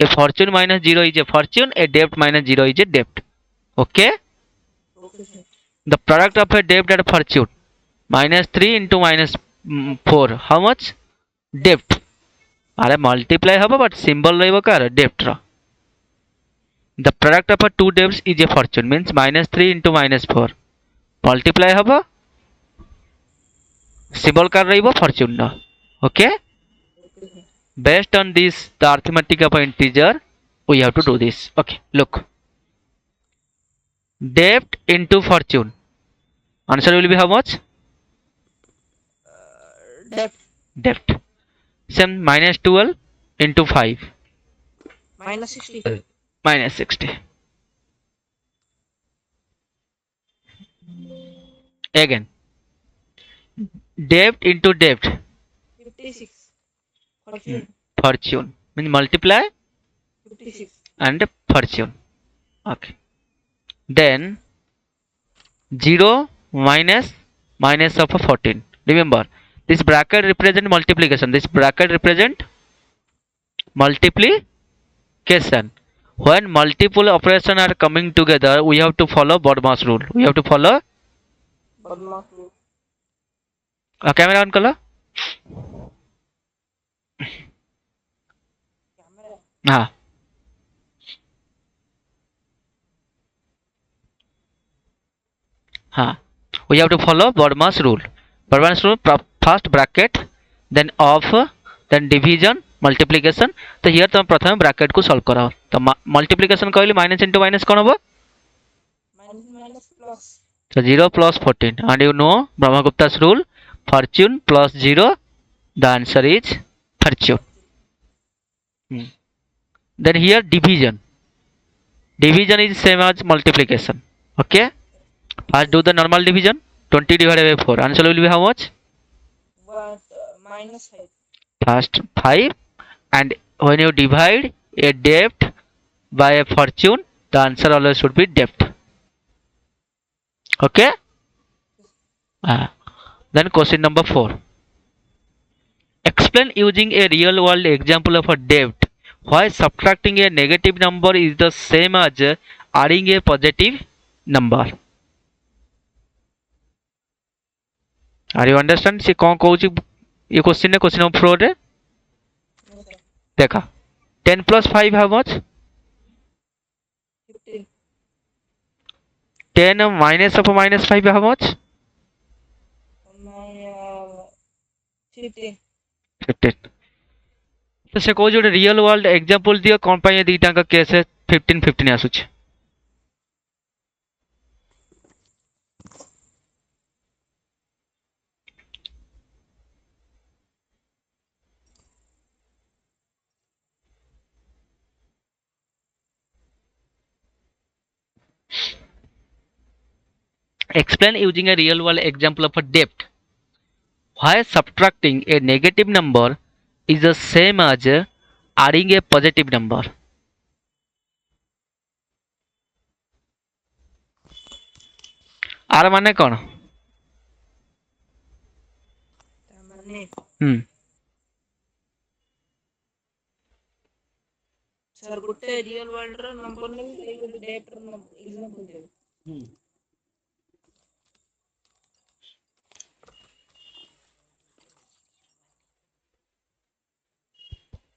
A fortune minus 0 is a fortune, a debt minus 0 is a debt. Okay? Okay, sir. The product of a debt and fortune. Minus 3 into minus 4. How much? Debt. अरे multiply hub but symbol रहिबो car debt रा. The product of a two debts is a fortune means minus 3 into minus 4. Multiply hub symbol car रहिबो fortune रा. Okay? Okay, sir. Based on this, the arithmetic of an integer, we have to do this. Okay, look. Debt into fortune. Answer will be how much? Debt Debt. Same minus 12 into 5. minus 60. Minus 60. Again. Debt into debt. 56. Fortune. Fortune. Means multiply 56. and fortune. Okay. Then 0 minus minus of a 14. Remember, this bracket represent multiplication. This bracket represent multiplication. When multiple operations are coming together, we have to follow BODMAS rule. We have to follow. Badmash rule. Camera on color. Camera. हाँ. हाँ. We have to follow BODMAS rule. BODMAS rule, first bracket, then of, then division, multiplication. तो here तुम प्रथम bracket को solve कराओ. तो multiplication कहली minus into minus कौन होगा? Minus minus plus. So 0 plus 14. And you know Brahmagupta's rule, fortune plus 0, the answer is fortune. Then here division. Division is same as multiplication. Okay? First do the normal division. 20 divided by 4. Answer will be how much? But minus 5. First 5. And when you divide a debt by a fortune, the answer always should be debt. Okay? Then question number 4. Explain using a real world example of a debt why subtracting a negative number is the same as adding a positive number. Are you understand? से कौन कहूची ये question है question number 4 रे No, sir. देखा 10 plus 5 how much? 15. 10 minus of minus 5 how much? My 15. 15. तो से कहूची ଗୋଟେ real world example दियो कौन ପାଇଁ ये दिटांका केस है 15 15 आसुଛି. Explain using a real world example of a debt why subtracting a negative number is the same as adding a positive number. आर माने कौन? तामाने सर गुटे रियल वर्ल्ड रो नंबर ने भी एक डेट रो एग्जांपल दे.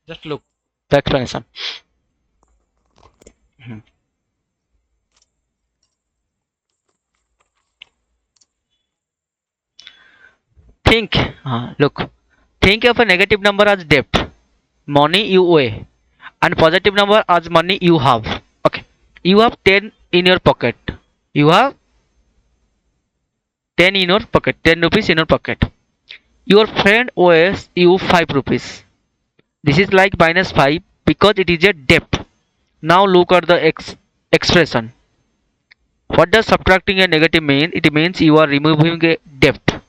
Just look the explanation. Think, look, think of a negative number as debt, money you owe, and positive number as money you have. Okay, you have 10 in your pocket. You have 10 in your pocket, 10 rupees in your pocket. Your friend owes you 5 rupees. This is like minus 5 because it is a debt. Now look at the expression. What does subtracting a negative mean? It means you are removing a debt.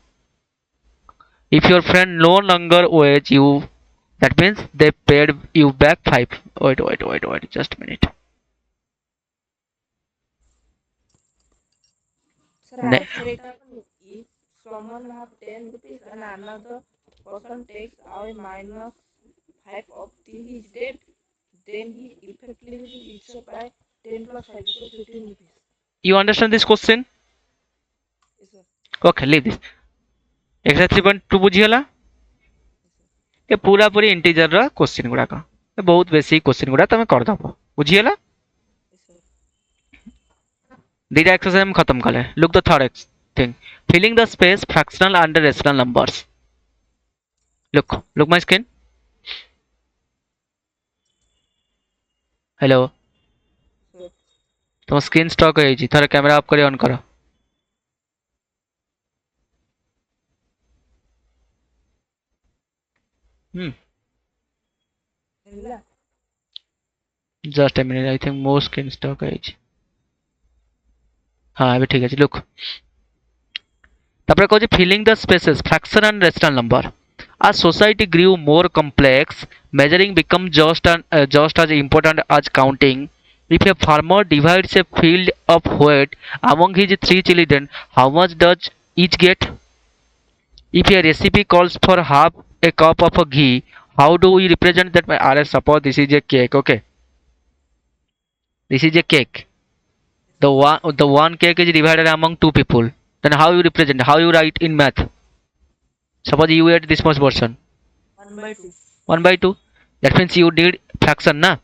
If your friend no longer owes you, that means they paid you back 5. Wait, just a minute. Sir, answer it if someone have 10 rupees and another person takes away minus 5 of his debt, then he effectively eats up by 10 plus 5 equals 15 rupees. You understand this question? Yes, sir. Okay, leave this. Exercise 3.2 ବୁଝିଗଲା? ଏ ପୁରା ପୁରି integer ର question ଗୁଡାକ ବହୁତ basic question ଗୁଡା ତମେ କରିଦବ ବୁଝିଗଲା? Yes, sir. ଦିଟା exercise ଆମେ ଖତମ କଲେ look the third thing filling the space fractional and rational numbers look my screen hello Sir. ତମ ସ୍କ୍ରିନ୍ ଷ୍ଟକ୍ ହେଇଯାଇଛି ଥରେ କ୍ୟାମେରା ଅଫ୍ କରି ଅନ୍ କର ହେଲା just a minute I think ମୋ ସ୍କ୍ରିନ୍ ଷ୍ଟକ୍ ହେଇଯାଇଛି ହଁ ଏବେ ଠିକ ଅଛି ଲୁକ୍ ତାପରେ କହୁଛି filling the spaces fraction and rational number as society grew more complex measuring become just as important as counting if a farmer divides a field of wheat among his three children how much does each get if a recipe calls for half a cup of ghee how do we represent that by RS suppose this is a cake okay this is a cake the one cake is divided among two people then how you represent how you write in math suppose you ate this much portion 1 by 2. 1 by 2 that means you did fraction na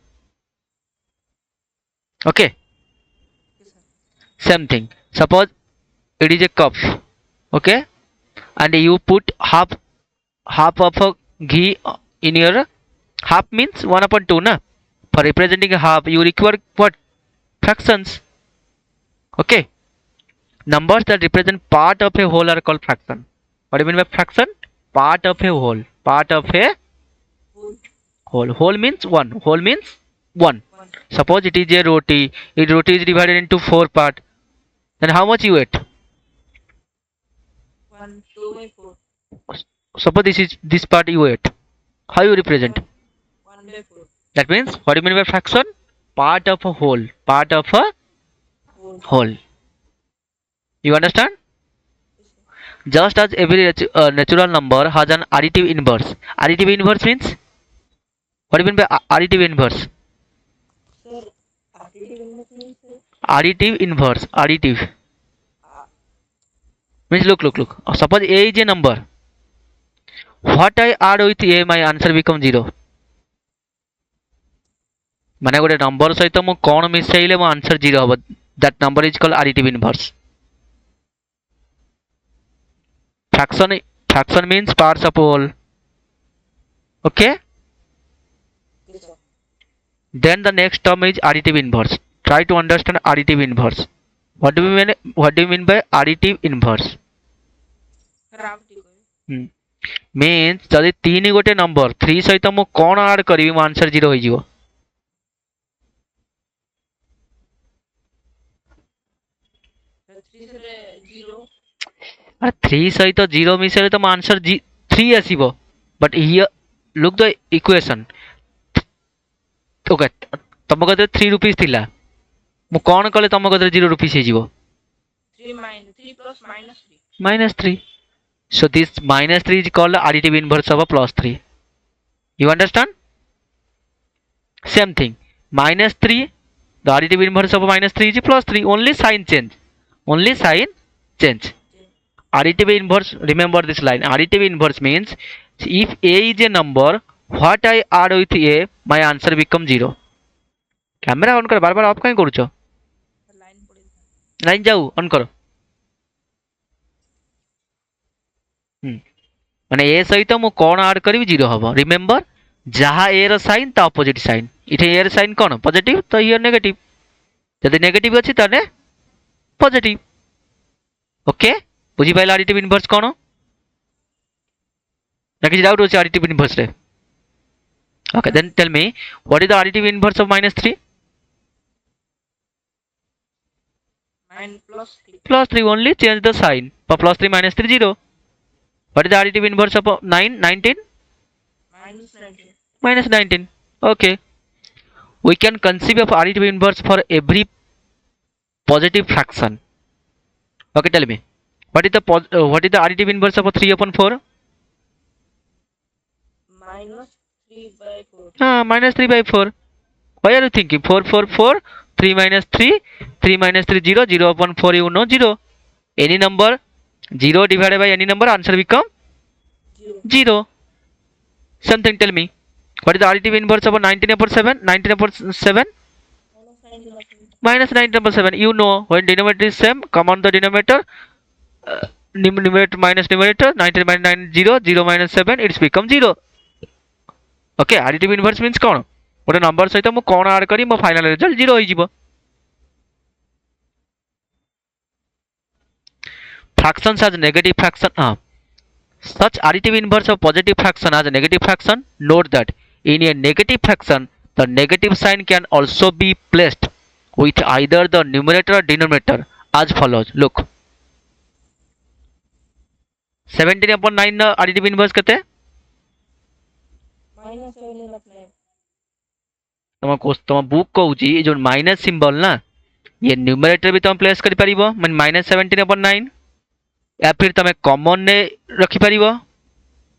okay Yes, sir. same thing suppose it is a cup okay and you put half of a ghee in your half means 1 upon 2 na for representing a half you require what fractions okay numbers that represent part of a whole are called fraction what do you mean by fraction part of a whole part of a whole means 1 whole means 1 1. suppose it is a roti it roti is divided into 4 part then how much you ate 1, 2 by 4. suppose this part you ate how you represent 1 by 4. that means what do you mean by fraction part of a whole part of a 4. whole you understand Yes, sir. just as every natural number has an additive inverse additive inverse means what do you mean by additive inverse Sir, additive inverse means additive inverse additive uh, means look suppose a is a number what I add with a my answer become 0 ମାନେ ଗୋଟେ number ସହିତ ମୁଁ କଣ ମିଶାଇଲେ ମୋ answer 0 ହବ that number is called additive inverse fraction means parts of whole okay yes, sir. then the next term is additive inverse try to understand additive inverse what do you mean by additive inverse Sir, ଆଉ ଟିକେ କହିବେ means ଯଦି 3 ଗୋଟେ number 3 ସହିତ ମୁଁ କଣ add କରିବି ମୋ ଆନ୍ସର 0 ହେଇଯିବ 3 sir 0. আর 3 ସହିତ 0 ମିଶାଇଲେ ତ ମୋ ଆନ୍ସର 3 ଆସିବ but here look the equation okay ତମ କତିରେ 3 rupees ଥିଲା ମୁଁ କଣ କଲେ ତମ କତିରେ 0 rupees ହେଇଯିବ 3 plus minus 3. minus 3 so this minus 3 is called additive inverse of a plus 3 you understand same thing minus 3 the additive inverse of a minus 3 is plus 3 only sign change additive inverse remember this line additive inverse means if a is a number what I add with a my answer become 0 camera on कर बार बार of कहीं करूଛ line ପଳେଇଥିଲା line जाऊ on करो माने ए सहित मु कोन add करबी 0 हबो remember जहा ए रो साइन ता ऑपोजिट साइन इथे ए रो साइन कोन पॉजिटिव तो हियर नेगेटिव यदि नेगेटिव अछि तने पॉजिटिव ओके बुझी पाइला एडिटिव इनवर्स कोन ना कि डाउट अछि एडिटिव इनवर्स रे okay then tell me what is the additive inverse of minus 3 plus 3. plus 3 only change the sign for plus 3 minus 3 0 what is the additive inverse of 9 19 minus 19. minus 19 okay we can conceive of additive inverse for every positive fraction okay tell me what is the additive inverse of 3 upon 4 minus 3 by 4. minus 3 by 4 Why are you thinking? 4 4 4, 3 minus 3, 3 minus 3 0, 0 upon 4 you know 0. Any number 0 divided by any number, answer become 0. 0. Something, tell me. What is the additive inverse of 19 upon 7? 19 upon 7 Minus 19 upon 7. minus 19 upon 7. You know, when denominator is same, come on the denominator. Numerator minus numerator, 19 minus 9 0, 0 minus 7, it's become 0. Okay, additive inverse means कौन गोटे number सहित मु कौन add करी मो final result 0 होई जिवो. Fractions as negative fraction. Such additive inverse of positive fraction as a negative fraction. Note that in a negative fraction, the negative sign can also be placed with either the numerator or denominator as follows. Look, 17 upon 9 additive inverse केते Minus 17 upon 9. तम book कहूची जो minus symbol ना ये numerator भी तुम place कर पारिबो माने minus 17 upon 9 या फिर तुम कॉमन ने रखी पारिबो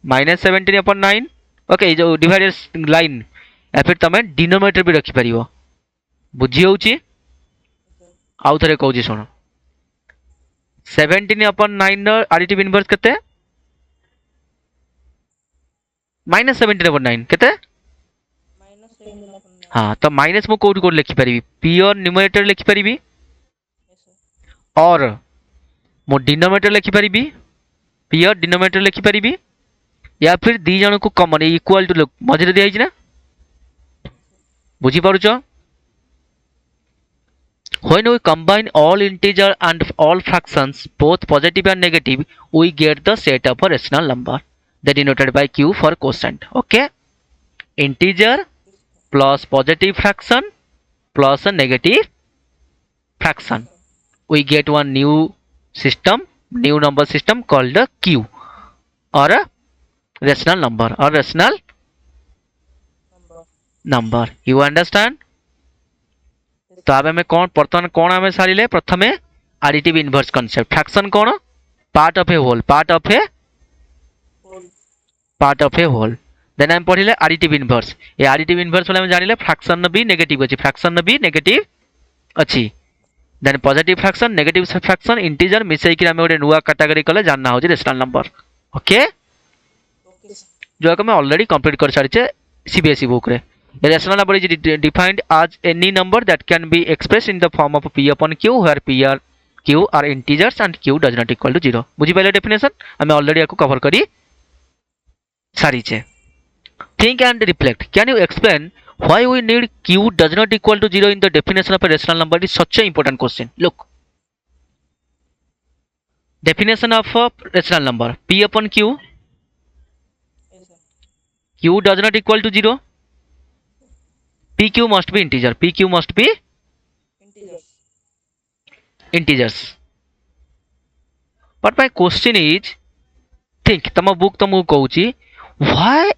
माइनस 17 upon 9. ओके जो डिवाइडर लाइन या फिर तुम डिनोमिनेटर भी रखी पारिबो. बुझी होउची आउ थरे कहूची सुनो 17 upon 9 एडिटिव इनवर्स केते माइनस 17 upon 9 केते Minus 17 upon 9. हाँ तो माइनस मु कोड कोड लिखि परिबी पियर न्यूमरेटर लिखि परिबी Yes, sir. और मु डिनोमिनेटर लिखि परिबी पियर डिनोमिनेटर लिखि परिबी या फिर दी जन को कॉमन इक्वल टू मझे दिया हिज ना बुझी पारुचो. When we combine all integer and all fractions, both positive and negative, we get the set of a rational number that denoted by Q for quotient. Okay, integer plus positive fraction plus a negative fraction, we get one new system, new number system called a Q or a rational number or rational number. You understand? तो अब हमें कौन बर्तमान कौन हमें सारिले प्रथमे additive inverse concept fraction कौन part of a whole Whole. Part of a whole then हम पढ़िले एडिटिव इनवर्स ये एडिटिव इनवर्स वाला हम जानिले फ्रैक्शन भी नेगेटिव अछि फ्रैक्शन भी नेगेटिव अछि then positive fraction negative fraction integer मिसई कि हम ओडे नुवा कैटेगरी कले जानना हो rational number. Okay Okay, sir. जो हम ऑलरेडी कंप्लीट कर सारी छे सीबीएसई बुक रे. A rational number is defined as any number that can be expressed in the form of p upon q where p are q are integers and q does not equal to 0. बुझी पाइले definition हमें already आपको cover करी सारी छे. Think and reflect. Can you explain why we need q does not equal to 0 in the definition of a rational number? Is such an important question. Look, definition of a rational number p upon q, Yes, sir. q does not equal to 0. PQ must be integer. PQ must be Integers. integers. But my question is, think. तम book Tamu कहूची. Why?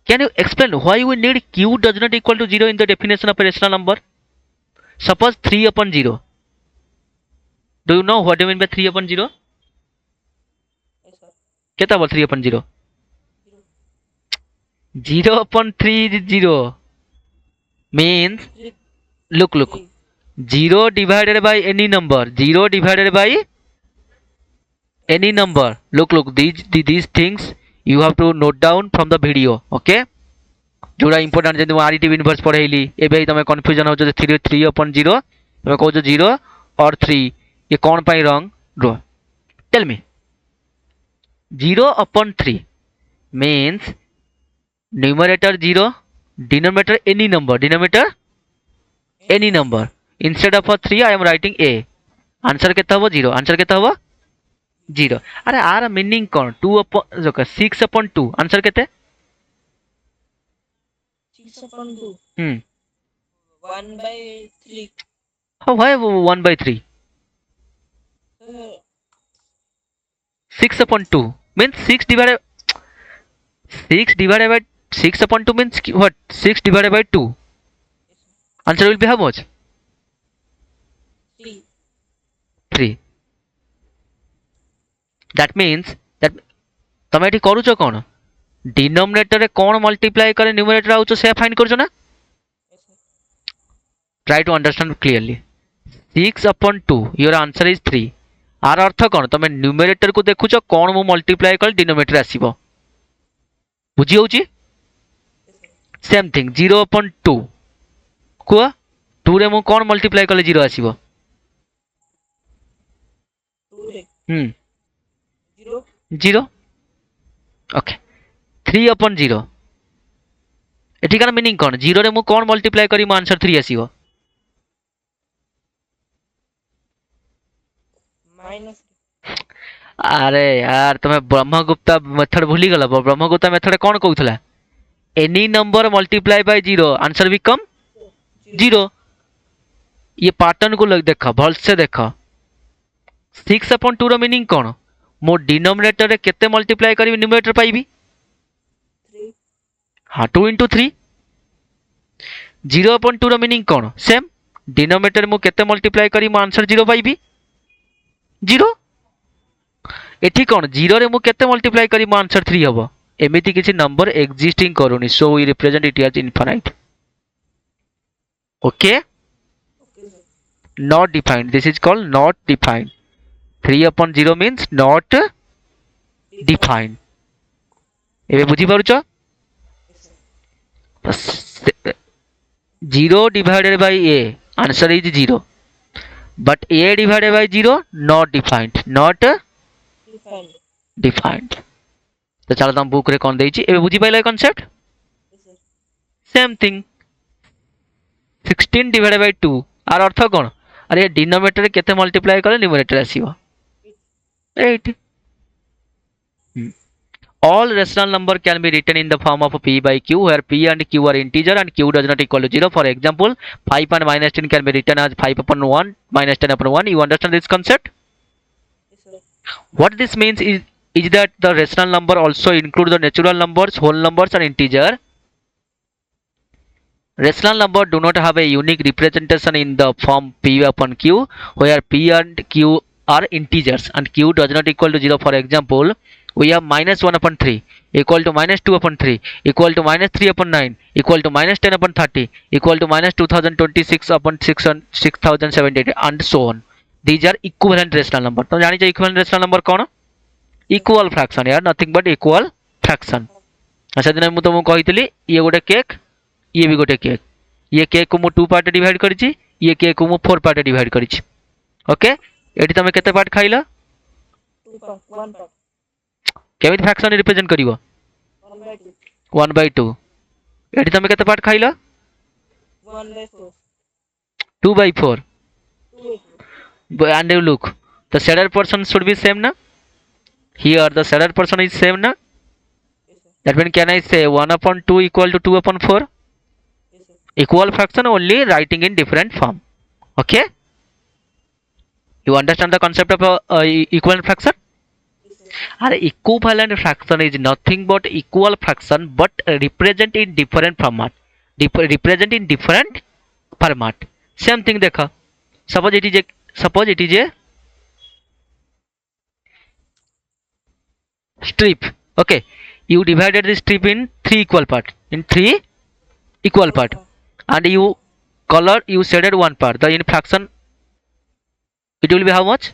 Can you explain why we need q does not equal to 0 in the definition of a rational number? Suppose 3 upon 0. Do you know what do you mean by 3 upon 0? Yes, sir. क्या था 3 upon 0? 0. 0 upon 3 is 0. Means, 3. look, 3. 0 divided by any number. 0 divided by any number. Look, these things you have to note down from the video. Okay? जोड़ा important जब additive inverse पढ़ेली ए भाई तुम्हें confusion हो जो 3 upon 0 तुम्हें कहो जो 0 और 3 ये कौन पाई wrong? Draw. Tell me. 0 upon 3 means numerator 0, denominator any number, denominator any number. Instead of a 3 I am writing a. Answer कितना हुआ 0. Answer कितना हुआ 0. अरे आर मीनिंग कौन 2 upon 6 upon 2. आंसर कितने 6 upon 2. 1 by 3. why 1 by 3? 6 upon 2 means 6 divided by 6 upon 2 means what? 6 divided by 2. Answer will be how much? 3. 3. That means that તમે at કરું છો કોણ डिनोमिनेटर रे कोन मल्टीप्लाई करे न्यूमरेटर आउछ से फाइंड करछो ना Yes, sir. try to understand clearly. 6 upon 2 your answer is 3. Are अर्थ कौन तुम न्यूमरेटर को देखुच कौन मु मल्टीप्लाई कल डिनोमिनेटर आसीबो बुझी होउची सेम थिंग 0 upon 2 को 2 रे मु कौन मल्टीप्लाई कले 0 आसीबो 2 रे 0 0 ओके 3 upon 0 एठिकार मीनिंग कौन 0 रे मु कौन मल्टीप्लाई करी मो आंसर 3 आसीबो माइनस अरे यार तुम्हें ब्रह्मगुप्ता मेथड भूली गल ब्रह्मगुप्ता मेथड कौन कहूला any number multiply by 0 answer become 0 ये पैटर्न को देख भल से देख 6 upon 2 रो मीनिंग कौन मो डिनोमिनेटर रे केते मल्टीप्लाई करी न्यूमरेटर पाइबी 3 हाँ 2 into 3 0 upon 2 रो मीनिंग कौन सेम डिनोमिनेटर मु केते मल्टीप्लाई करी मो आंसर 0 पाइबी 0 एठी कौन 0 रे मु केते मल्टीप्लाई करी मो आंसर 3 हबो एमिति किछि नंबर एक्जिस्टिंग करूनी so we represent it as infinite okay okay sir not defined this is called not defined 3 upon 0 means not defined एबे बुझी पारुछ 0 divided by a answer is 0 but a divided by 0 not defined not define defined तो चलो तुम book रे कोन देछि एबे बुझी पाइले concept sir same thing 16 divided by 2 आर अर्थ कोन अरे डिनोमिनेटर रे केते मल्टीप्लाई करे न्यूमरेटर आसीबो 8 all rational number can be written in the form of p by q where p and q are integer and q does not equal to 0 for example 5 and minus 10 can be written as 5 upon 1 minus 10 upon 1 you understand this concept yes sir what this means is that the rational number also include the natural numbers whole numbers and integer rational number do not have a unique representation in the form p upon q where p and q are integers and q does not equal to 0 for example we have minus 1 upon 3 equal to minus 2 upon 3 equal to minus 3 upon 9 equal to minus 10 upon 30 equal to minus 2026 upon 6078 and so on these are equivalent rational number तो जानी चाहिए equivalent rational number कौन equal fraction यार nothing but equal fraction अच्छा दिन मु तुमको कहितली ये गोटे केक ये भी गोटे केक ये केक को मु 2 पार्ट डिवाइड करिछि ये केक को मु 4 पार्ट डिवाइड करिछि ओके एठी तमे केते पार्ट खाइला 2 पार्ट 1 पार्ट केमिति फ्रैक्शन रिप्रेजेंट करिवो 1 by 2 1 by 2 एठी तमे केते पार्ट खाइला 1 by 4 2 by 4 2 by 4 and you look the shaded portion should be same na here the shaded portion is same na yes sir that means can I say 1 upon 2 equal to 2 upon 4 yes sir equal fraction only writing in different form okay you understand the concept of equivalent fraction yes sir and equivalent fraction is nothing but equal fraction but represent in different format represent in different format same thing देखा suppose it is a strip okay you divided this strip in 3 equal part in 3 equal part and you shaded one part the in fraction it will be how much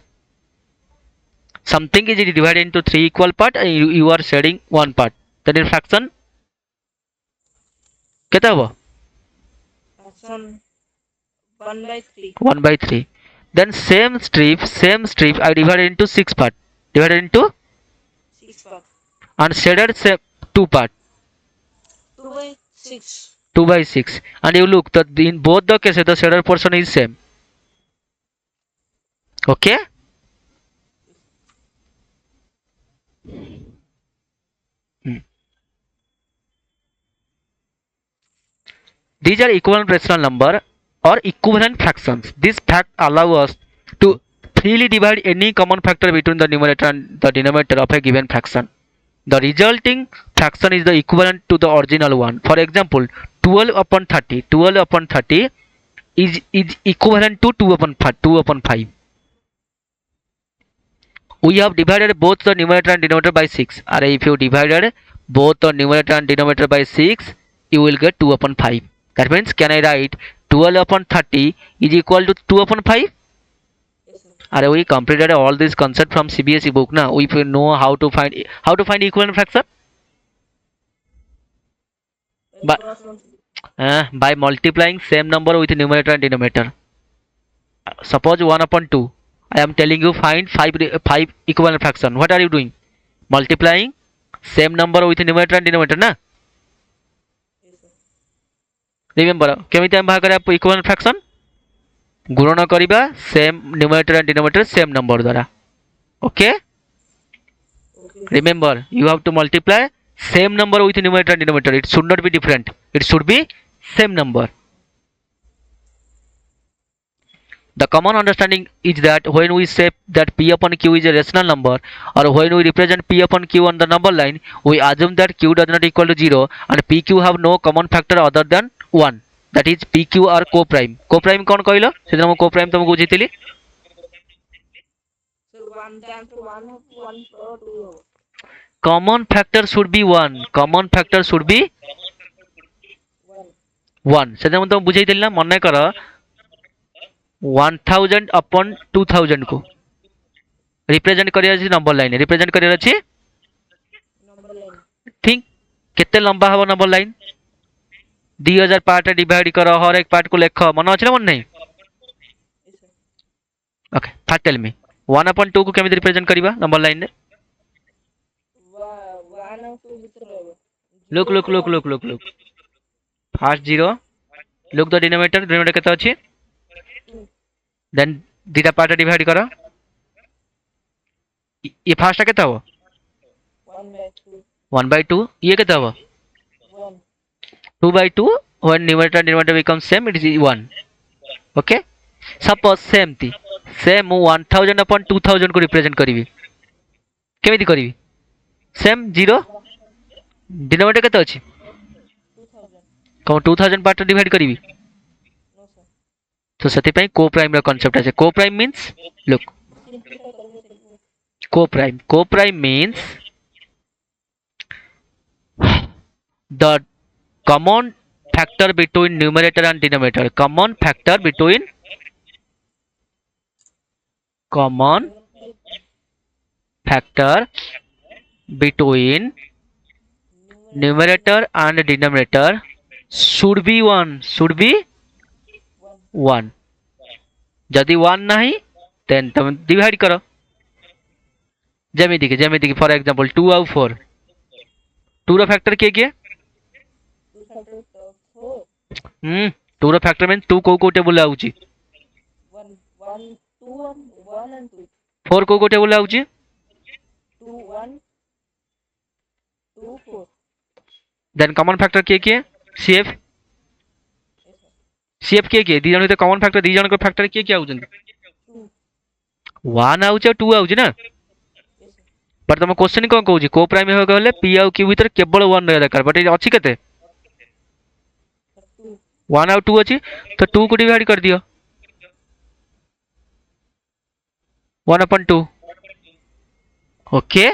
something is divided into 3 equal part and you are shading one part then in fraction केते हबो fraction 1 by 3 1 by 3 then same strip I divided into 6 part divided into 6 part and shaded 2 part 2 by 6 2 by 6 and you look that in both the cases the shaded portion is same okay these are equivalent rational number or equivalent fractions this fact allow us to freely divide any common factor between the numerator and the denominator of a given fraction the resulting fraction is the equivalent to the original one for example 12 upon 30 is equivalent to 2 upon 5 we have divided both the numerator and denominator by 6 or if you divided both the numerator and denominator by 6 you will get 2 upon 5 that means can I write 12/30 is equal to 2/5. Yes, sir. Are we completed all this concept from CBSE book now? We know how to find equivalent fraction by Cross multiply. by multiplying same number with numerator and denominator. Suppose 1/2. I am telling you find five equivalent fraction. What are you doing? Multiplying same number with numerator and denominator ना. Yes, sir. Remember केमिति हम भाग करें equivalent fraction गुणन करिबा same numerator and denominator same number द्वारा. Okay. Okay. Remember you have to multiply same number with numerator and denominator. It should not be different. It should be same number. The common understanding is that when we say that p upon q is a rational number, or when we represent p upon q on the number line, we assume that q does not equal to 0 and pq have no common factor other than 1. That is pq are co-prime. Co-prime कौन कहलो? सेदिन हम co-prime तुमको बुझेइतिली. Sir, one times one of one or two. Common factor should be 1. Common factor should be One. 1. सेदिन हम तुमको बुझेइतिली ना. मन कर 1000 upon 2000 को रिप्रेजेंट करिया अछि नंबर लाइन. रिप्रेजेंट करिया अछि Number line. थिंक केते लंबा हबो नंबर लाइन. 2000 पार्ट डिवाइड करो. हर एक पार्ट को लेख. मन अछि ना मन नहीं. Yes, sir. Okay first tell me 1/2 को केमिति रिप्रेजेंट करिबा नंबर लाइन रे. One of two bit रहबो. Look first 0. Look the denominator केते अछि. Two. देन दीटा पार्ट डिवाइड करो. ये फास्ट केते हबो 1/2. 1/2. ये केते हबो 1. 2/2. when numerator and denominator becomes same it is 1. Okay. Suppose same थी same 1000 upon 2000 को रिप्रेजेंट करिवि. केमिति करिवि. सेम 0 डिनोमिनेटर केते अछि 2000. कौन 2000 पार्ट डिवाइड करिवि. No, sir. तो सेति पई को-प्राइम रा कांसेप्ट আছে. को-प्राइम मींस लुक Simplify करबो simplify. co-prime means the common factor between numerator and denominator. Common factor between numerator and denominator should be 1. Should be 1. यदि 1 नहीं then तुम divide करो. जेमिति की फॉर एग्जांपल 2 और 4. 2 रो फैक्टर के 2 factor of 4. 2 rho factor means 2 को table आउची. 1 1 2 1 1 and 2. 4 को table आउची. 2 1 2 4. Then common factor के CF. Yes, sir. CF के दी जन कॉमन फैक्टर दी जन को फैक्टर के आउचन 2. 1 आउची और 2 आउची ना. Yes, sir. बट तुम क्वेश्चन कौन कहूँ को प्राइम हो गले पी आउ क्यू भीतर केवल 1 रहा दरकार. बट अच्छी केते 2. 1 और 2 अच्छी तो 2 को डिवाइड कर दियो 1/2. Okay.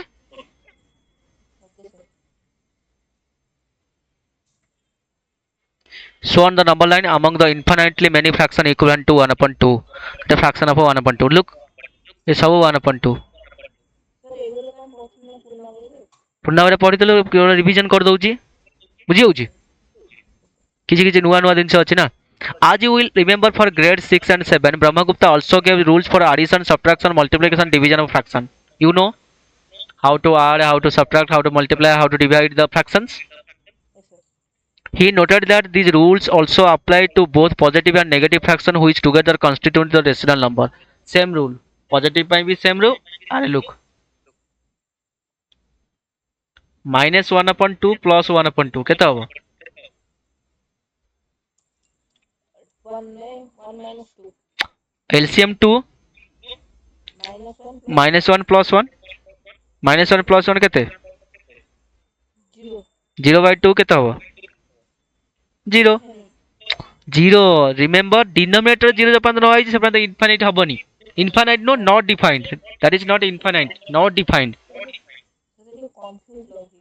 Okay, sir. So on the number line among the infinitely many fraction equivalent to 1/2. The fraction of 1/2. Look ये सब 1/2. Sir, एगुलो काम बॉक्स में पूर्ण होइले. पुन्ना बारे पढ़ी देलो केवल रिवीजन कर दउची. बुझी होउची किछि नुआ दिन से अछि ना. As you will remember for grade 6 and 7 Brahmagupta also gave rules for addition, subtraction, multiplication, division of fraction. You know how to add, how to subtract, how to multiply, how to divide the fractions. Yes, sir. He noted that these rules also apply to both positive and negative fraction which together constitute the rational number. Same rule. Positive ପାଇଁ ବି same rule. Are look. -1/2 plus 1/2 केते हबो 1 minus 2. LCM 2 -1 plus -1 plus 1 केते 0. 0/2 केते हबो 0. 0 remember denominator 0 जपन न होई से पन infinite हबनी. Infinite no not defined. That is not infinite, not defined. Sir confuse लगी.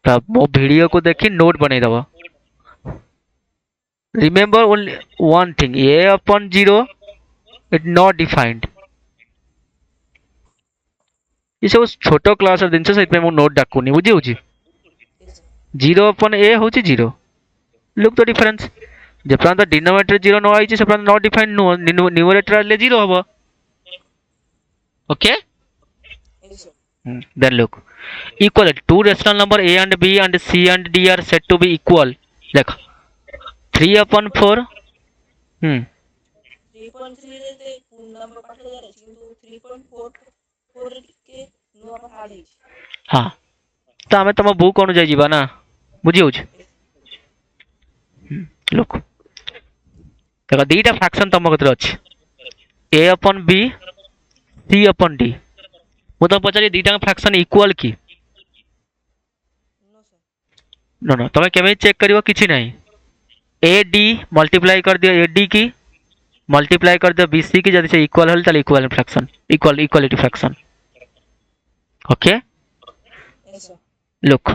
तब मो वीडियो को देखि नोट बनै दबो. Remember only one thing, a upon 0 it not defined. ये सब छोट क्लास जिनस से नोट डाकुनी बुझी होची Yes, sir. 0 upon a होची 0. Look the difference. जेपर्यंत डिनोमिनेटर 0 न आइछि सेपर्यंत नॉट डिफाइंड नो न्यूमरेटर आले 0 हबो. Okay. Yes, sir. Then look, equal two rational number a and b and c and d are said to be equal. देख 3 upon 4. 3.3 ରେ ସେ number ପାଠ ଯାର ଅଛି କିନ୍ତୁ 3.4 ରେ ଟିକେ ନୂଆ ପାଠ ଆଡ ହେଇଛି. हाँ तो आमे तम बुक अनुଯାयी जीवा ना बुझी होछ. लुक देखो दीटा फ्रैक्शन तम कतरे अछि a upon b c upon d. मु तुम पचारि दीटा फ्रैक्शन इक्वल की नो सर. नो नो तमे केमे चेक करिवो किछि नाही. ए डी मल्टीप्लाई कर दियो ए डी की मल्टीप्लाई कर दियो बी सी की जदि से इक्वल हल ताले equal fraction equality fraction. Okay Yes, sir. Look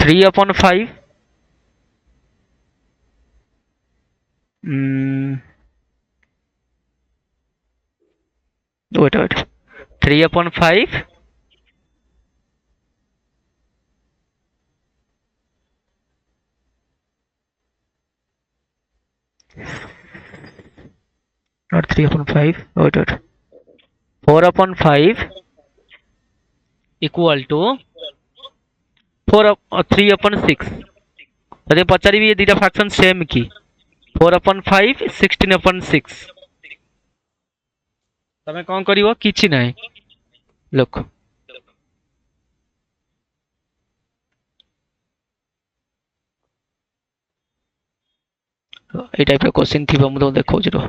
3 upon 5 wait 3 upon 5 not 3 upon 5 wait 4 upon 5 equal to 3 upon 6. यदि पचारि भी ये दीटा फ्रैक्शन सेम की 4 upon 5 16 upon 6 तमे कौन करिवो किछि नाही. Look a type of question थी हम तो देखौ जरो.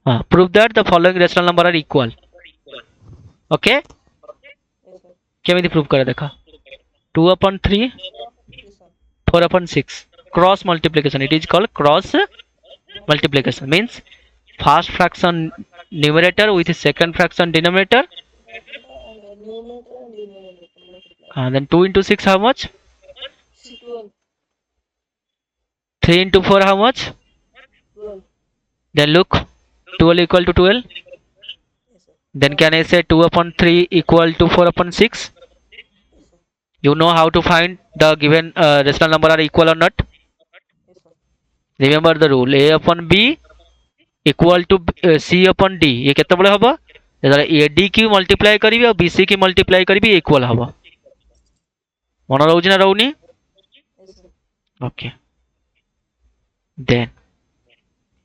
हां prove that the following rational number are equal. Okay Yes, sir. केमिति प्रूव करे देखा 2 upon 3 Yes, sir. 4 upon 6 cross multiplication. It is called cross multiplication. Means first fraction numerator with second fraction denominator. And numerator and denominator multiply. And then 2 into 6 how much? 12. 3 into 4 how much? 12. Then look 12 equal to 12. Yes, sir. Then can I say 2 upon 3 equal to 4 upon 6? Yes, sir. You know how to find the given rational number are equal or not? Yes, sir. Remember the rule a upon b equal to c upon d. ये केतेबेले हबो जेतले a d की multiply करिवि और b c की multiply करिवि equal हबो. मन रहउछि ना रहउनी. Yes, sir. ओके देन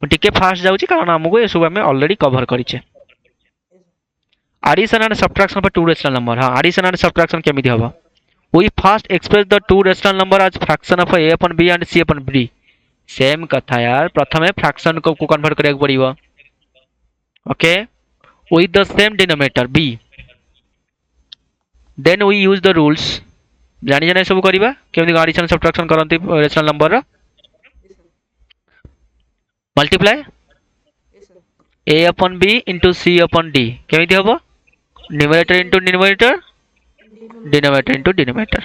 टिके फास्ट जाउछि कारण हमको ए सब हमें ऑलरेडी कवर करिचे. Yes, sir. Addition and subtraction for two rational number. हाँ addition and subtraction केमिति हबो. We first express the two rational number as fraction of a upon b and c upon d. Same कथा यार प्रथमे fraction को convert करिया पड़िबो. Okay with the same denominator b. Then we use the rules. जानि जानि सब करिबा केमिति एडिशन सब्ट्रैक्शन करंती रेशनल नंबर रो. Yes, sir. Multiply Yes, sir. a upon b into c upon d केमिति हबो numerator into denominator denominator into denominator.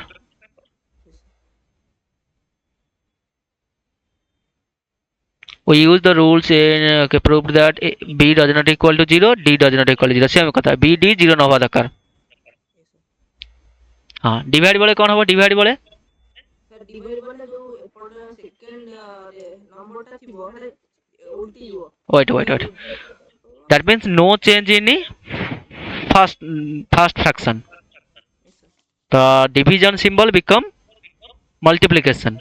We use the rules in proved that b does not equal to 0 d does not equal to 0. Same कथा b d 0 न होवा दरकार. हाँ divide बोले कौन हबो डिवाइड बोले Sir, divide बोले जो एपटे सेकंड नंबर टा थिबो हेले उल्टी हो. wait that means no change in the first fraction. Yes, sir. The division symbol become multiplication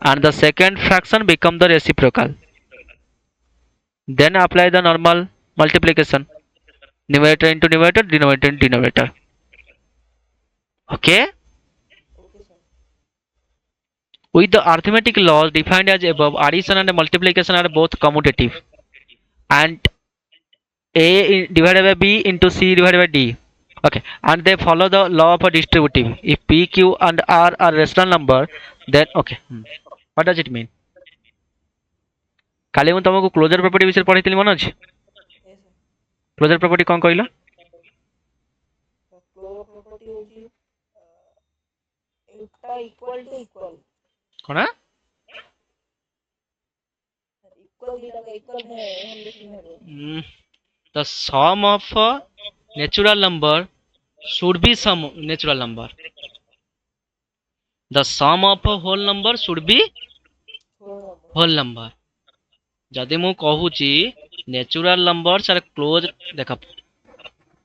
and the second fraction become the reciprocal. Then apply the normal multiplication numerator into numerator denominator into denominator. Okay Okay, sir. with the arithmetic laws defined as above, addition and multiplication are both commutative and a divided by b into c divided by d. Okay and they follow the law of a distributive. If p q and r are rational number then okay what does it mean? काली मु तुमको closure property विषय पढ़ाइଥିଲି मन अछि. Yes, sir. Closure property कोन कहइला Closure property होची एटा equal two equal. कोना दीटा का equal है हम लिखने हैं the sum of natural number should be some natural number. The sum of a whole number should be whole number. जदि मु कहूची नेचुरल नंबर्स आर क्लोज देखा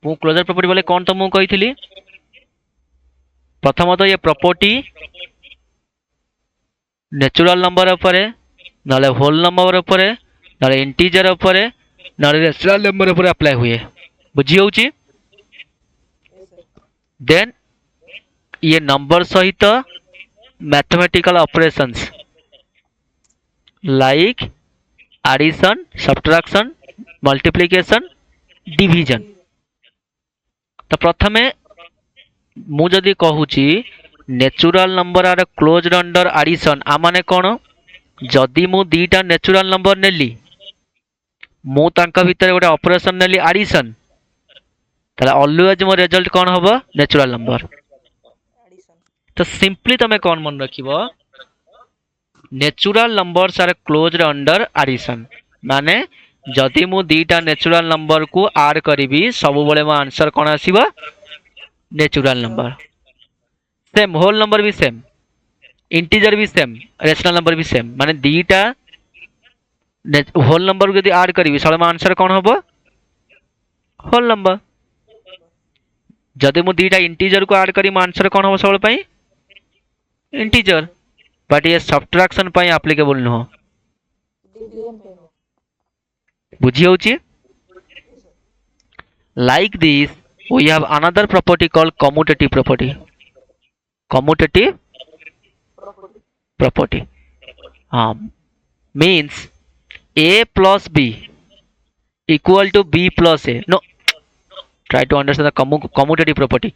मु क्लोजर प्रॉपर्टी बोले कौन तो मु कही प्रथमतः ये प्रॉपर्टी नेचुरल नंबर उपरे नाले होल नंबर उपरे नाले इंटीजर उपरे नाले नेचुरल नंबर उपरे अप्लाई हुए बुझी होची देन ये नंबर सहित mathematical operations like addition subtraction multiplication division तो प्रथमे मु जदि कहूची natural number are closed under addition आ माने कोन जदि मु दीटा नेचुरल नंबर नेली मु तांका भितर गोटे ऑपरेशन नेली एडिशन ताले ऑलवेज मो रिजल्ट कौन होबो नेचुरल नंबर तो सिंपली तमे कौन मन रखिबो natural numbers are closed under addition माने जदि मु दीटा नेचुरल नंबर को ऐड करिवि सब बेले मो आंसर कौन आसीबो natural number same whole number भी सेम इंटीजर भी सेम रेशनल नंबर भी सेम माने दीटा होल नंबर को यदि ऐड करिवि सब मो आंसर कौन होबो होल नंबर जदि मु दीटा इंटीजर को ऐड करी आंसर कौन हो सब पई इंटीजर बट ये सब्ट्रैक्शन पई एप्लीकेबल न हो बुझी होची like this we have another property called commutative property हाँ means a plus b equal to b plus a no try to understand the commutative property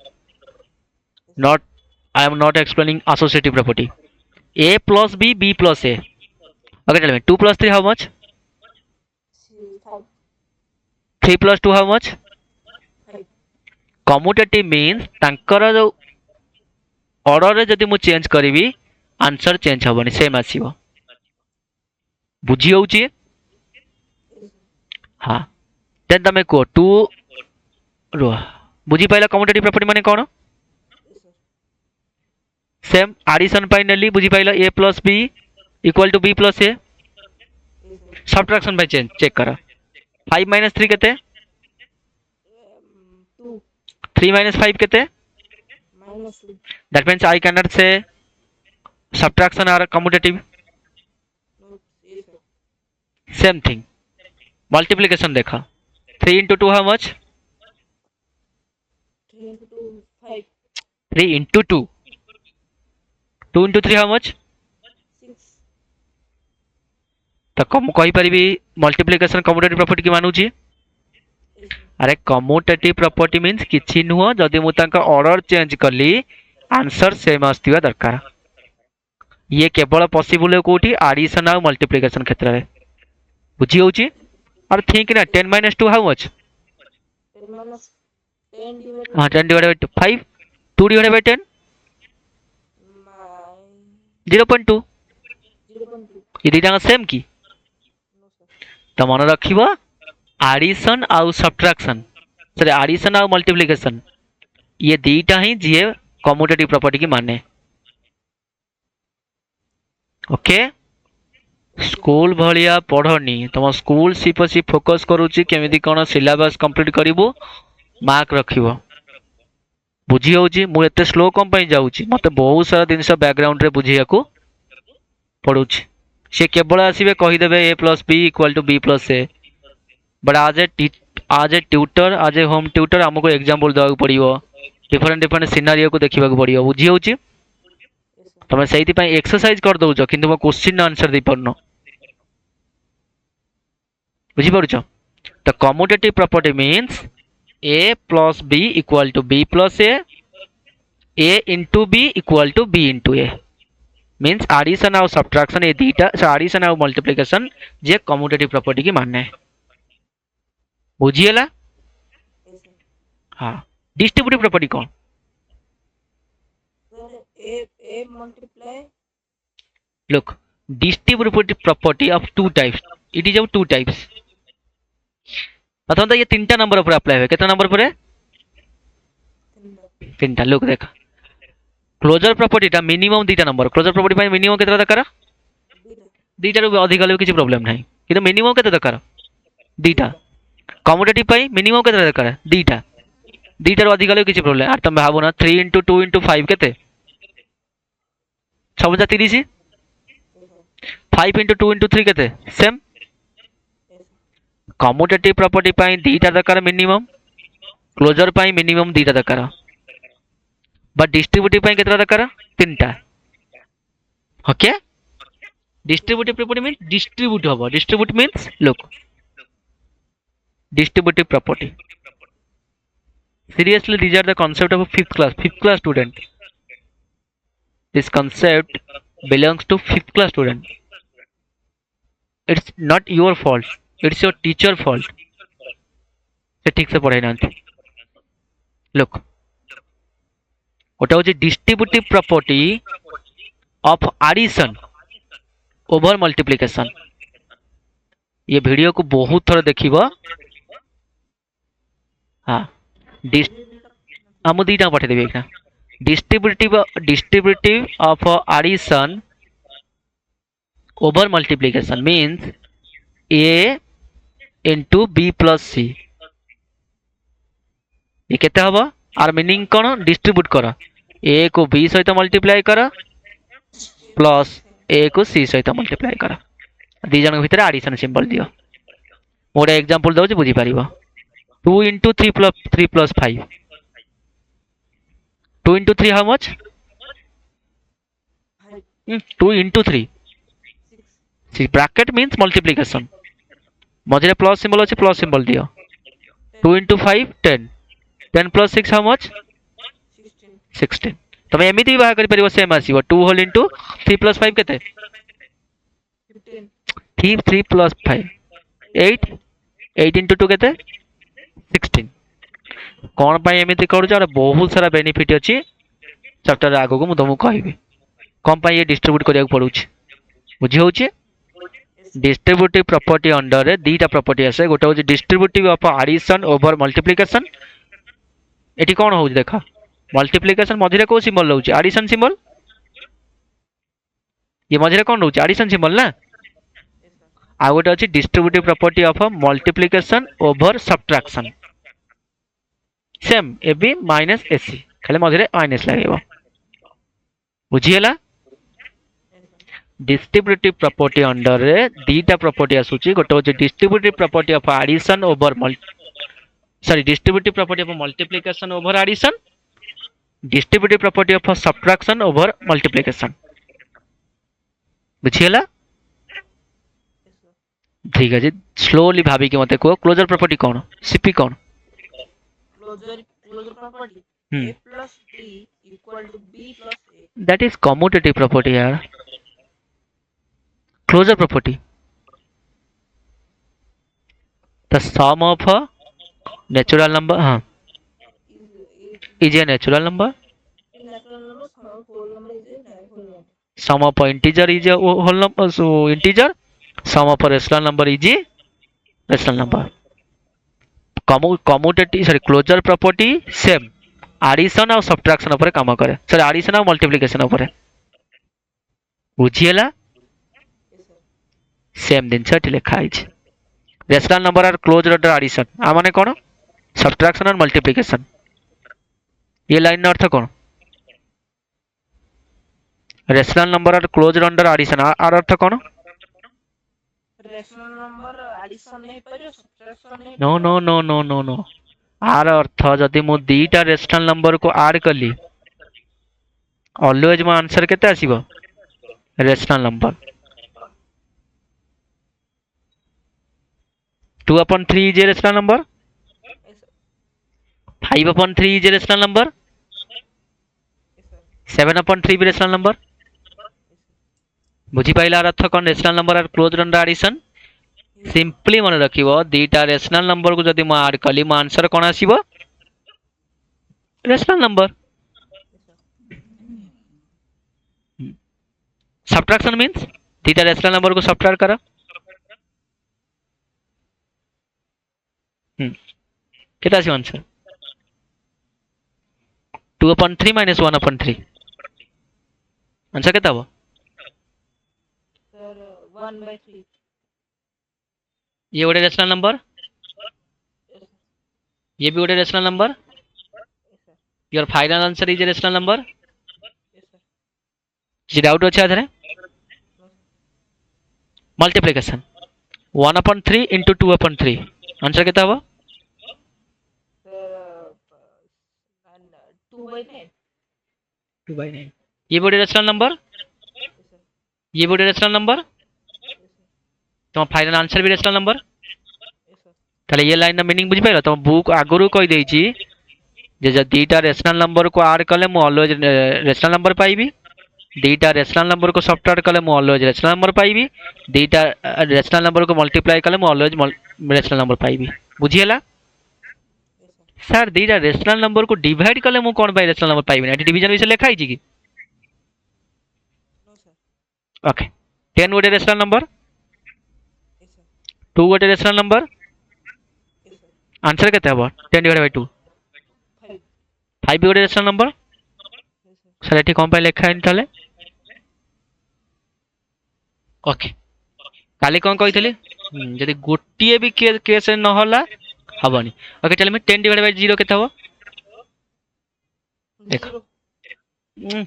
not I am not explaining associative property a plus b plus a okay tell me 2 plus 3 how much 3 plus 2 how much commutative means तांकर जो order रे जदि मु change करिवि answer change होबनी same आसीबो बुझी होउची हाँ then तमे को 2 रो बुझी पाइला कम्यूटेटिव प्रॉपर्टी माने कोन सेम एडिशन पाई नेली बुझी पाइला a plus b equal to b plus a subtraction by change check करा 5 minus 3 केते 3 minus 5 केते -2 that means I cannot say subtraction or commutative same thing multiplication देखा 3 into 2 how much 3 into 2 5 3 into 2 2 into 3 how much 6 तो कम कहि परिबी multiplication commutative property की मानुची अरे commutative property means किछि नुह जदि मु तांका ऑर्डर चेंज करली आंसर सेम आस्तिबा दरकार ये केवल पॉसिबल है कोठी एडिशन और मल्टीप्लिकेशन क्षेत्र रे बुझी होची और थिंक ना 10 minus 2 how much 10 minus 10 divided हाँ 10 divided by 5 2 divided by 10 by 0.2 0.2 ये दीटा सेम की no sir तो मन रखिबो एडिशन और सब्ट्रैक्शन सॉरी एडिशन और मल्टीप्लिकेशन ये दीटा ही जे कम्यूटेटिव प्रॉपर्टी की माने ओके स्कूल भलिया पढ़नी तुम स्कूल सिपसी फोकस करूची केमिति कोन सिलेबस कंप्लीट करिवो मार्क रखिवो बुझी होची मु एते स्लो कम पई जाउची मते बहुत सारा दिनस बैकग्राउंड रे बुझिया को पढुची से केवल आसीबे कहि देबे a plus b equal to b plus a but आज ए ट्यूटर आज ए होम ट्यूटर हमको एग्जांपल देवा पड़िवो डिफरेंट सिनारियो को देखा पड़िवो बुझी होची तुम से एक्सरसाइज कर दौच कि क्वेश्चन आंसर दे पारन बुझी पारुछ तो commutative property means a plus b equal to b plus a into b equal to b into a means addition और सब्ट्रैक्शन ये दीटा एडिशन और मल्टीप्लिकेशन जे कम्यूटेटिव प्रॉपर्टी की माने बुझीला हाँ डिस्ट्रीब्यूटिव प्रॉपर्टी कौन a multiply look distributive property of two types it is of two types प्रथम तो ये तीन नंबर पर अप्लाई हुए केतना नंबर पर तीन लुक देख क्लोजर प्रॉपर्टी टा मिनिमम दीटा नंबर क्लोजर प्रॉपर्टी पाई मिनिमम केतना दरकार दीटा रु अधिक हेले किछि प्रॉब्लम नाही किंतु मिनिमम केते दरकार दीटा कम्युटेटिव पाई मिनिमम केते दरकार दीटा दीटा रु अधिक हेले किछि प्रॉब्लम आर तुम भाबो ना 3 * 2 * 5 केते 6 30 5 * 2 * 3 केते सेम कम्युटेटिव प्रॉपर्टी पाई दीटा दरकार मिनिमम क्लोजर पाई मिनिमम दीटा दरकार बट डिस्ट्रीब्यूटिव पाई केतना दरकार तीनटा okay distributive property means distribute होबो distribute means look distributive property seriously these are the concept of a fifth class student this concept belongs to fifth class student it's not your fault it's your teacher fault से ठीक से पढ़ाई ना look ওটা হচ্ছে distributive property of addition over multiplication ये video को बहुत थोड़ा देखिबा हाँ मुझे दीटा पठे देबी एकना distributive of addition over multiplication means a into b plus c ये केते हबो आर मीनिंग कोन डिस्ट्रीब्यूट करो a को b सहित मल्टीप्लाई करो प्लस a को c सहित मल्टीप्लाई करो दी जन भीतर एडिशन सिंबल दियो मोर एग्जांपल दउछ बुझी पारिबो 2 into 3 plus 5 2 into 3 how much 2 into 3 see bracket means multiplication मझे प्लस सिंबल अछि प्लस सिंबल दियो 2 into 5 10 10 plus 6 how much 16 तमे एमिति भी बाहा करि परिबो सेम आसीबो 2 होल into 3 plus 5 केते 3 plus 5 8 8 into 2 केते 16 कौन पाई एमिति करू छ बहुत सारा बेनिफिट अछि चैप्टर आगो को मु तुमको कहबी कौन पाई ये डिस्ट्रीब्यूट करिया पड़ू छ बुझी होउ छ डिस्ट्रीब्यूटिव प्रॉपर्टी अंडर रे दीटा प्रॉपर्टी आसे गोटे होछि distributive of addition over multiplication एटी कौन होउ देखा मल्टीप्लिकेशन मझिरे को सिंबल रहउछि एडिशन सिंबल ये मझिरे कौन रहउछि एडिशन सिंबल ना आ गोटे अछि distributive property of multiplication over subtraction same a b minus a c खाली मझिरे माइनस लागेबो बुझिएला डिस्ट्रीब्यूटिव प्रॉपर्टी अंडर रे दीटा प्रॉपर्टी आसुची गोटे होछि distributive property of addition over distributive property of multiplication over addition distributive property of subtraction over multiplication बुझिएला ठीक है जी स्लोली भाभी के मते को क्लोजर प्रॉपर्टी कौन सीपी कौन closure property a plus b equal to b plus a that is commutative property यार closure property the sum of a natural number हाँ is a natural number sum of a integer is a whole number so integer sum of a rational number is a rational number commutative sorry closure property same addition और subtraction ऊपर काम करे sorry addition और multiplication ऊपर बुझिएला same दिन छटी लिखा है रेशनल नंबर और क्लोज्ड ऑर्डर एडिशन आ माने कोन सब्ट्रैक्शन और मल्टीप्लिकेशन ये लाइन अर्थ कोन रेशनल नंबर और क्लोज्ड ऑर्डर एडिशन आर अर्थ कोन रेशनल नंबर एडिशन नहीं परियो सब्ट्रैक्शन नहीं no no no no no no आर अर्थ जदि मु दीटा रेशनल नंबर को ऐड कली ऑलवेज मो आंसर केते आसीबो rational number 2/3 is a rational number 5/3 is a rational number 7/3 भी rational number बुझी पाइला अर्थ कोन रेशनल नंबर और क्लोज्ड अंडर एडिशन सिंपली मन रखिबो दीटा रेशनल नंबर को जदि म ऐड कली म आंसर कोन आसीबो रेशनल नंबर सब्ट्रैक्शन मींस दीटा रेशनल नंबर को सब्ट्रैक्ट करो केता आसी आंसर 2/3 माइनस 1/3 आंसर केता हबो सर 1/3 ये गोटे रेशनल नंबर यस ये भी गोटे rational number sir your final answer is a rational number yes sir किसी डाउट अच्छे आधे मल्टीप्लिकेशन 1/3 इंटू 2/3 आंसर केता हबो सर 2/9 2/9 ये भी गोटे रेशनल नंबर यस सर ये भी गोटे रेशनल नंबर यस सर तुम फाइनल आंसर भी रेशनल नंबर यस सर ताले ये लाइन मीनिंग बुझी पाइल तुम बुक आगुरु कहि देछि जे जब दीटा रेशनल नंबर को ऐड कले मु ऑलवेज रेशनल नंबर पाइबी दीटा रेशनल नंबर को सब्ट्रैक्ट कले मु ऑलवेज रेशनल नंबर पाइबी दीटा रेशनल नंबर को मल्टीप्लाई कले मु ऑलवेज रेशनल नंबर पाइबी बुझिएला यस सर सर दीटा रेशनल नंबर को डिवाइड कले मु कोन बाय रेशनल नंबर पाइबी ना डिवीजन विषय लिखा हिची कि नो सर ओके 10 गोटे रेशनल नंबर यस सर 2 गोटे rational number yes sir answer केते हबो 10 डिवाइड बाय 2 5 5 भी गोटे rational number yes sir sir एठी कोन बाय लिखा हिन ताले ओके काली कोन कहितली जदि गोटिए भी केस न होला हबनी ओके चल मैं 10 डिवाइड बाय 0 केते हबो देखो 0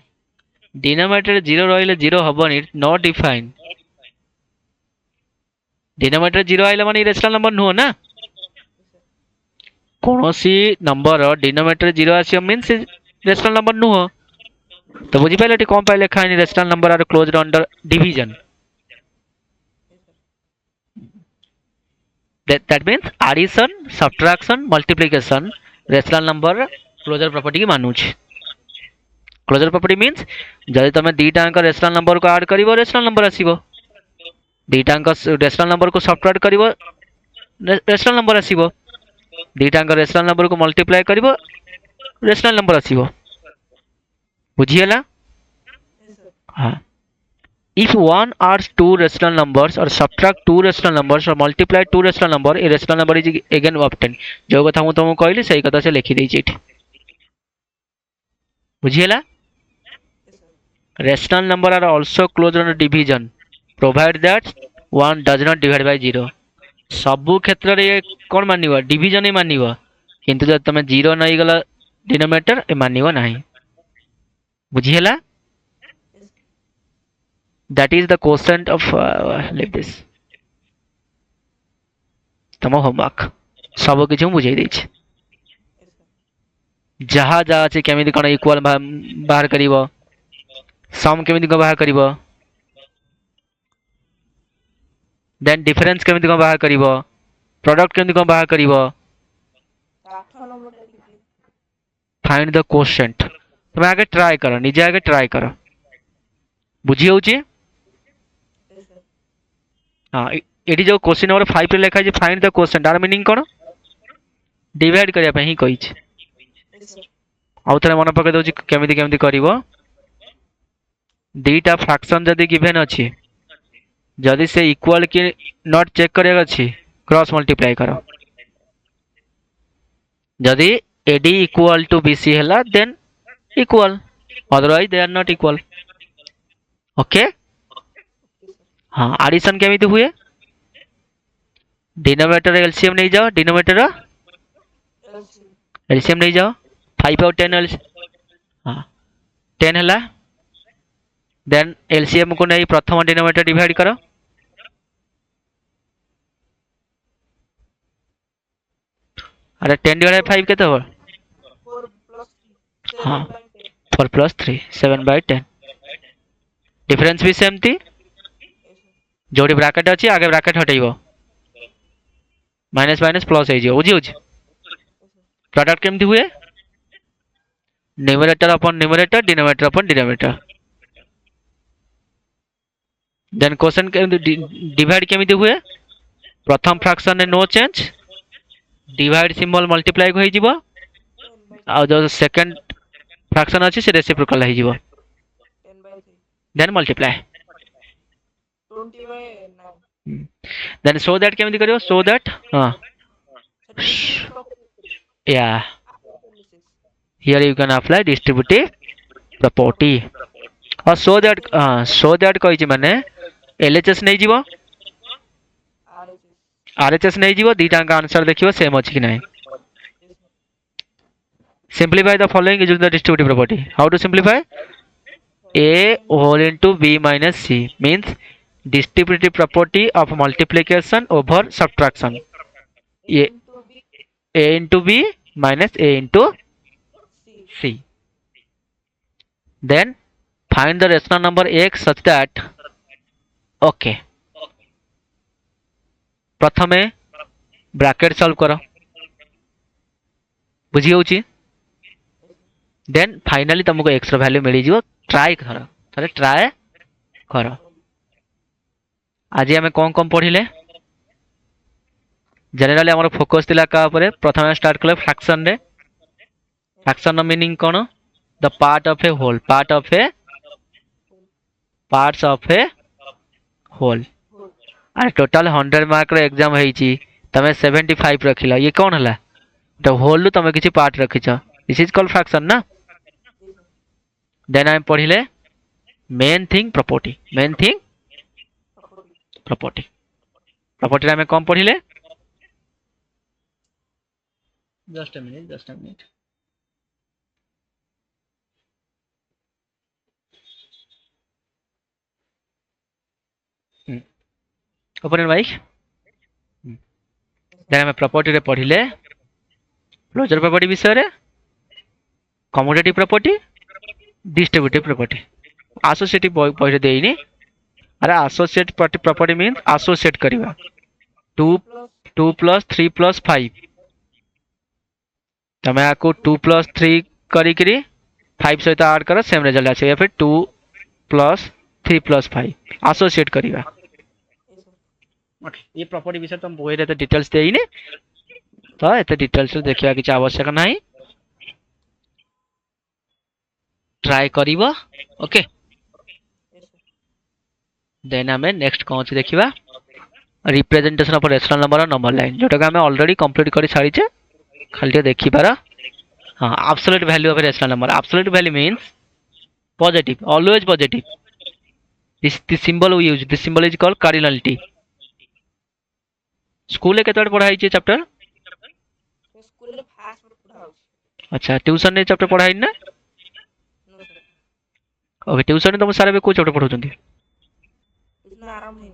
डिनोमिनेटर 0 रहिले 0 हबनी नॉट डिफाइन डिनोमिनेटर 0 आइला माने रेशनल नंबर नुहो ना कोनोसी नंबर डिनोमिनेटर 0 आसियो मींस रेशनल नंबर नुहो तो बुझी पाइले कोन पाइले लिखा हिन rational number are closed under division that means addition subtraction multiplication rational number closure property की मानुछ closure property means जदि तमे दीटा अंक रेशनल नंबर को ऐड करिवो रेशनल नंबर आसीबो दीटा अंक रेशनल नंबर को सब्ट्रैक्ट करिवो रेशनल नंबर आसीबो दीटा अंक रेशनल नंबर को मल्टीप्लाई करिवो रेशनल नंबर आसीबो बुझिएला यस सर हां if one adds two rational numbers or subtract two rational numbers or multiply two rational number a rational number is again obtained जो कथा मु तुमको कहली सही कथा से लिखि देछि एठी बुझिएला yes sir rational number are also closed under division provide that one does not divide by 0 सबु क्षेत्र रे कोन मानिबो डिवीजन ही मानिबो किंतु जब तमे 0 नहीं गला डिनोमिनेटर ए मानिबो नहीं बुझिएला that is the quotient of like this तमो होमवर्क सब किछ हम बुझाई देछि यस सर जहा जा अछि केमिति कोन इक्वल बाहर करिवो सम केमिति को बाहर करिवो देन डिफरेंस केमिति को बाहर करिवो प्रोडक्ट केमिति को बाहर करिवो 8 नंबर लिखि फाइंड द क्वोशिएंट तुम आगे ट्राई करो निजे आगे ट्राई करो बुझी होउची यस सर हां एडी जो क्वेश्चन नंबर 5 रे लिखा है फाइंड द क्वोशिएंट आर मीनिंग कोन डिवाइड करिया पे ही कहि छै यस सर आउ तरे मन पके दोछि केमिति केमिति करिवो दीटा फ्रैक्शन जदि गिवन अछि जदि से इक्वल की नॉट चेक करेगा अछि क्रॉस मल्टीप्लाई करो जदि एडी इक्वल टू बीसी हला then equal otherwise they are not equal okay हां एडिशन केमिति हुए डिनोमिनेटर एलसीएम नहीं जाओ डिनोमिनेटर एलसीएम नहीं जाओ 5 और 10 एलसीएम हां 10 हला देन एलसीएम को नहीं प्रथम डिनोमिनेटर डिवाइड करो अरे 10 डिवाइड बाय 5 केते हो 4 plus 3 हाँ 7 by 10 4 plus 3 7 by 10 डिफरेंस भी सेम थी यस सर जोड़ी ब्रैकेट अछि आगे ब्रैकेट हटेइबो माइनस माइनस प्लस हो बुझी होछि प्रोडक्ट केमति हुए न्यूमरेटर अपन न्यूमरेटर डिनोमिनेटर अपन डिनोमिनेटर देन क्वेश्चन के डिवाइड केमिति हुए प्रथम फ्रैक्शन ने no change divide symbol multiply हो जिवो 10 by आ जो सेकंड फ्रैक्शन अछि से रेसिप्रोकल हो जिवो 10 by 3 then multiply 20 by 9 then so that केमिति करियो सो दैट हां Yeah, After 26. here you can apply distributive property. और so that କହିଛି ମାନେ LHS ନେଇଯିବ RHS. RHS ନେଇଯିବ ଦିଟାଙ୍କ ଆନ୍ସର ଦେଖିବ ସେମ୍ ଅଛି କି ନାହିଁ. Yes, sir. Simplify the following using the distributive property. How to simplify? A whole into B minus C means distributive property of multiplication over subtraction. A A, into B, A into B minus A into C. C. Then find the rational number x such that okay. प्रथमे bracket solve करो बुझी होची. Then finally तुमको x रो value मिली जीवो. Try करो थरे try करो. आज आम कौन कौन पढ़िले जनरली आमर फोकस थिला का ऊपर. प्रथमे स्टार्ट कले फ्रैक्शन रे. फ्रैक्शन नो मीनिंग कोन? The part of a whole. Parts of a whole. Whole. अरे टोटल 100 मार्क रो एग्जाम होईची तमे 75 रखिला. ये कौन हला? तो होल रु तमे किछि पार्ट रखिछ. दिस इज कॉल्ड फ्रैक्शन ना. Yes, sir. देन आम पढ़िले main thing property. Main thing Property. Property. Property आम कौन पढ़िले? Just a minute. Open your mike. Then आम प्रॉपर्टी रे पढ़िले क्लोजर प्रॉपर्टी विषय रे, commutative property, distributive property. Associative पढ़े देइनी. अरे एसोसिएट प्रॉपर्टी मींस एसोसिएट करबा 2 Plus 2 प्लस 3 प्लस 5. तमे आको 2 प्लस 3 करी 5 सहित ऐड करो सेम रिजल्ट आछे. या फिर 2 प्लस 3 प्लस 5 एसोसिएट करबा. yes, sir. ओके. ये प्रॉपर्टी विषय तुम बोई रे तो डिटेल्स देइनी तो एते डिटेल्स देखिया किछ आवश्यक नाही. ट्राई करिवो. ओके. Yes, sir. देन आमे नेक्स्ट कौन छि देखिबा रिप्रेजेंटेशन ऑफ रेशनल नंबर और नंबर लाइन जोटा आमे ऑलरेडी कंप्लीट करी छाड़ीचे. खाली देखि पारा. हां absolute value of rational number. Absolute value means positive, always positive. This symbol we use. This symbol is called cardinality. School केतोड़ पढ़ाई छि चैप्टर? So, school रे fast food पढ़ा होछि. अच्छा ट्यूशन ने चैप्टर पढ़ाई ना. No, sir. ओके ट्यूशन ने तुम सारे को चैप्टर पढ़ौछंती? Tuition आराम है.